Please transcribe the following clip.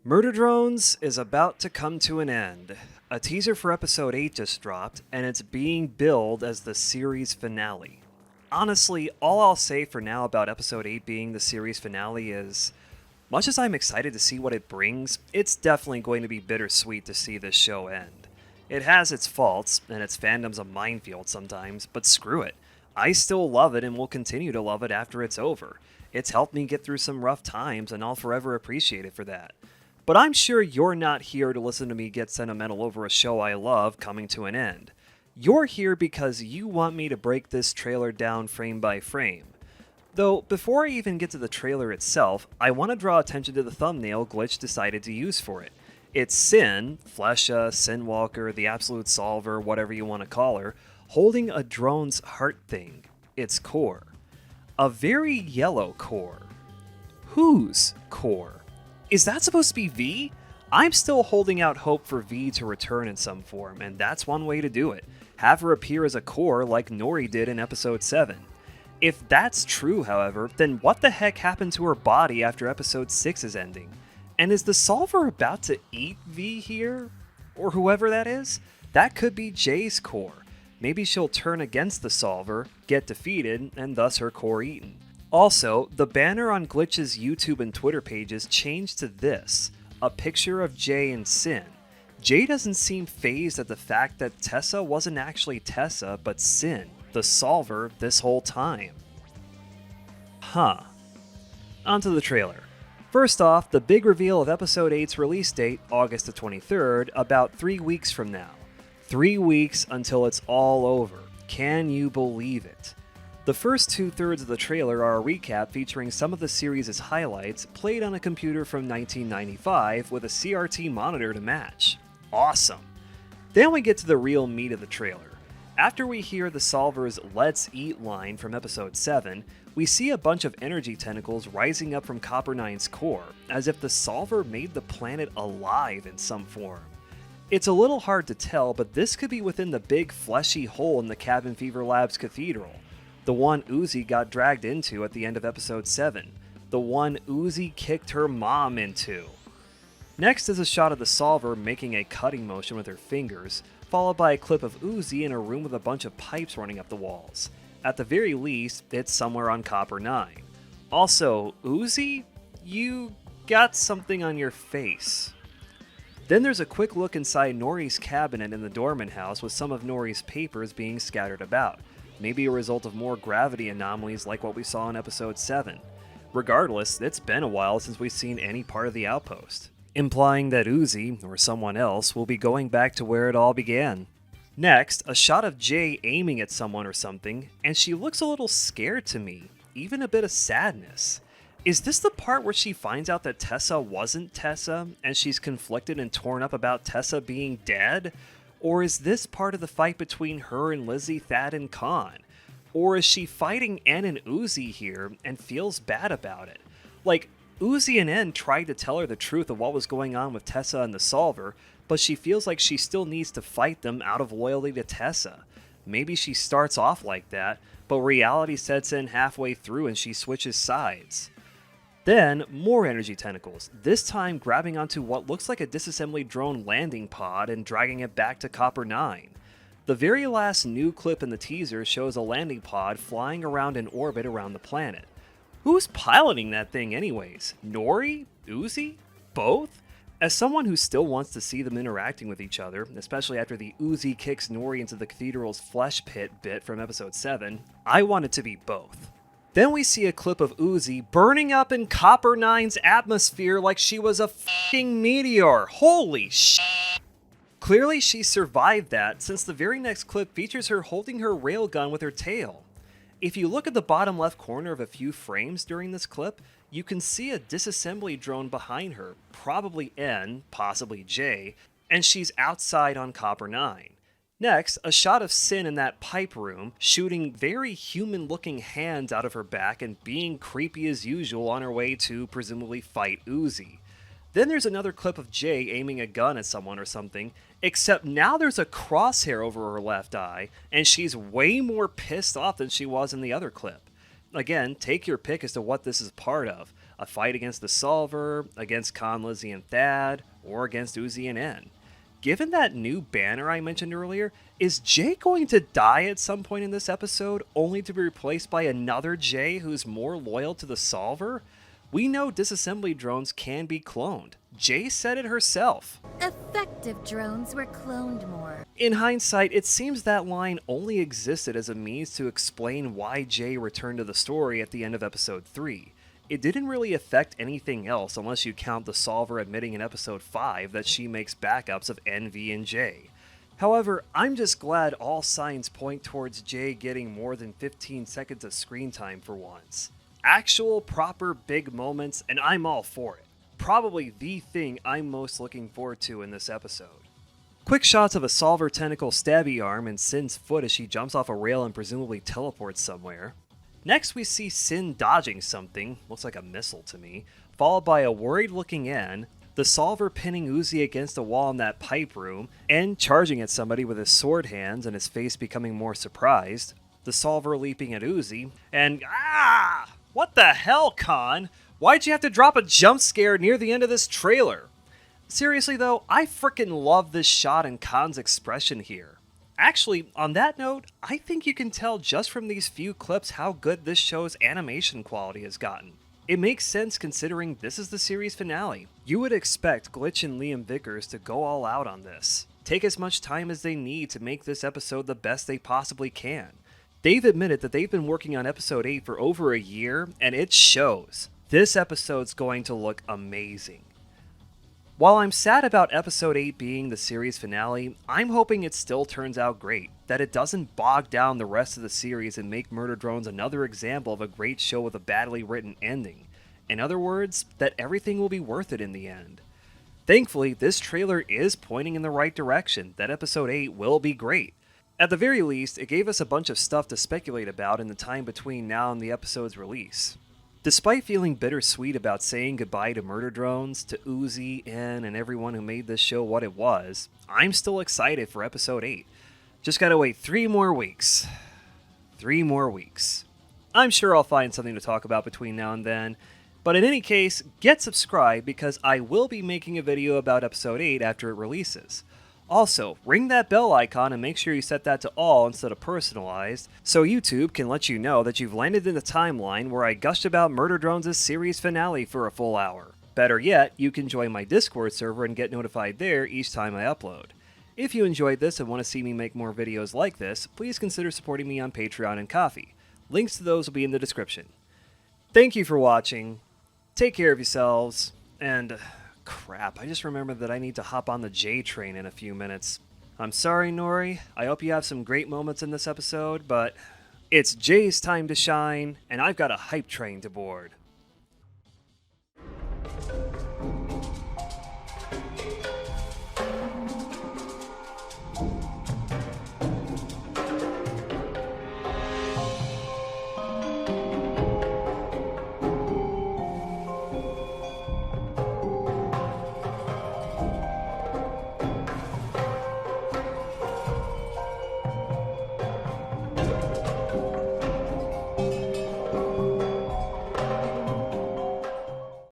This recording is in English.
Murder Drones is about to come to an end. A teaser for episode 8 just dropped, and it's being billed as the series finale. Honestly, all I'll say for now about episode 8 being the series finale is, much as I'm excited to see what it brings, it's definitely going to be bittersweet to see this show end. It has its faults, and its fandom's a minefield sometimes, but screw it. I still love it and will continue to love it after it's over. It's helped me get through some rough times, and I'll forever appreciate it for that. But I'm sure you're not here to listen to me get sentimental over a show I love coming to an end. You're here because you want me to break this trailer down frame by frame. Though, before I even get to the trailer itself, I want to draw attention to the thumbnail Glitch decided to use for it. It's Sin, Flesha, Sinwalker, the Absolute Solver, whatever you want to call her, holding a drone's heart thing, its core. A very yellow core. Whose core? Is that supposed to be V? I'm still holding out hope for V to return in some form, and that's one way to do it. Have her appear as a core like Nori did in episode 7. If that's true, however, then what the heck happened to her body after episode 6 is ending? And is the Solver about to eat V here? Or whoever that is? That could be Jay's core. Maybe she'll turn against the Solver, get defeated, and thus her core eaten. Also, the banner on Glitch's YouTube and Twitter pages changed to this, a picture of Jay and Sin. Jay doesn't seem fazed at the fact that Tessa wasn't actually Tessa, but Sin, the Solver, this whole time. Huh. Onto the trailer. First off, the big reveal of episode 8's release date, August the 23rd, about 3 weeks from now. 3 weeks until it's all over. Can you believe it? The first 2/3 of the trailer are a recap featuring some of the series' highlights played on a computer from 1995 with a CRT monitor to match. Awesome! Then we get to the real meat of the trailer. After we hear the Solver's "Let's Eat" line from episode 7, we see a bunch of energy tentacles rising up from Copper 9's core, as if the Solver made the planet alive in some form. It's a little hard to tell, but this could be within the big fleshy hole in the Cabin Fever Labs cathedral. The one Uzi got dragged into at the end of episode 7. The one Uzi kicked her mom into. Next is a shot of the Solver making a cutting motion with her fingers, followed by a clip of Uzi in a room with a bunch of pipes running up the walls. At the very least, it's somewhere on Copper 9. Also, Uzi, you got something on your face. Then there's a quick look inside Nori's cabinet in the Dorman house with some of Nori's papers being scattered about. Maybe a result of more gravity anomalies like what we saw in episode 7. Regardless, it's been a while since we've seen any part of the outpost, implying that Uzi, or someone else, will be going back to where it all began. Next, a shot of Jay aiming at someone or something, and she looks a little scared to me, even a bit of sadness. Is this the part where she finds out that Tessa wasn't Tessa, and she's conflicted and torn up about Tessa being dead? Or is this part of the fight between her and Lizzie, Thad, and Khan? Or is she fighting N and Uzi here and feels bad about it? Like, Uzi and N tried to tell her the truth of what was going on with Tessa and the Solver, but she feels like she still needs to fight them out of loyalty to Tessa. Maybe she starts off like that, but reality sets in halfway through and she switches sides. Then, more energy tentacles, this time grabbing onto what looks like a disassembly drone landing pod and dragging it back to Copper 9. The very last new clip in the teaser shows a landing pod flying around in orbit around the planet. Who's piloting that thing anyways? Nori? Uzi? Both? As someone who still wants to see them interacting with each other, especially after the Uzi kicks Nori into the cathedral's flesh pit bit from episode 7, I want it to be both. Then we see a clip of Uzi burning up in Copper 9's atmosphere like she was a f***ing meteor. Holy sh**. Clearly she survived that, since the very next clip features her holding her railgun with her tail. If you look at the bottom left corner of a few frames during this clip, you can see a disassembly drone behind her, probably N, possibly J, and she's outside on Copper 9. Next, a shot of Sin in that pipe room, shooting very human-looking hands out of her back and being creepy as usual on her way to presumably fight Uzi. Then there's another clip of Jay aiming a gun at someone or something, except now there's a crosshair over her left eye, and she's way more pissed off than she was in the other clip. Again, take your pick as to what this is part of. A fight against the Solver, against Con, Lizzie, and Thad, or against Uzi and N. Given that new banner I mentioned earlier, is Jay going to die at some point in this episode, only to be replaced by another Jay who's more loyal to the Solver? We know disassembly drones can be cloned. Jay said it herself. Effective drones were cloned more. In hindsight, it seems that line only existed as a means to explain why Jay returned to the story at the end of episode 3. It didn't really affect anything else unless you count the Solver admitting in episode 5 that she makes backups of N, V, and J. However, I'm just glad all signs point towards Jay getting more than 15 seconds of screen time for once. Actual, proper, big moments, and I'm all for it. Probably the thing I'm most looking forward to in this episode. Quick shots of a Solver tentacle stabby arm and Sin's foot as she jumps off a rail and presumably teleports somewhere. Next we see Sin dodging something, looks like a missile to me, followed by a worried looking N, the Solver pinning Uzi against a wall in that pipe room, N charging at somebody with his sword hands and his face becoming more surprised, the Solver leaping at Uzi, and what the hell, Con? Why'd you have to drop a jump scare near the end of this trailer? Seriously though, I frickin' love this shot and Con's expression here. Actually, on that note, I think you can tell just from these few clips how good this show's animation quality has gotten. It makes sense considering this is the series finale. You would expect Glitch and Liam Vickers to go all out on this. Take as much time as they need to make this episode the best they possibly can. They've admitted that they've been working on episode 8 for over a year, and it shows. This episode's going to look amazing. While I'm sad about episode 8 being the series finale, I'm hoping it still turns out great, that it doesn't bog down the rest of the series and make Murder Drones another example of a great show with a badly written ending. In other words, that everything will be worth it in the end. Thankfully, this trailer is pointing in the right direction, that episode 8 will be great. At the very least, it gave us a bunch of stuff to speculate about in the time between now and the episode's release. Despite feeling bittersweet about saying goodbye to Murder Drones, to Uzi, N, and everyone who made this show what it was, I'm still excited for episode 8. Just gotta wait 3 more weeks. 3 more weeks. I'm sure I'll find something to talk about between now and then, but in any case, get subscribed because I will be making a video about episode 8 after it releases. Also, ring that bell icon and make sure you set that to all instead of personalized, so YouTube can let you know that you've landed in the timeline where I gushed about Murder Drones' series finale for a full hour. Better yet, you can join my Discord server and get notified there each time I upload. If you enjoyed this and want to see me make more videos like this, please consider supporting me on Patreon and Ko-fi. Links to those will be in the description. Thank you for watching, take care of yourselves, and crap, I just remembered that I need to hop on the J train in a few minutes. I'm sorry, Nori. I hope you have some great moments in this episode, but it's Jay's time to shine, and I've got a hype train to board.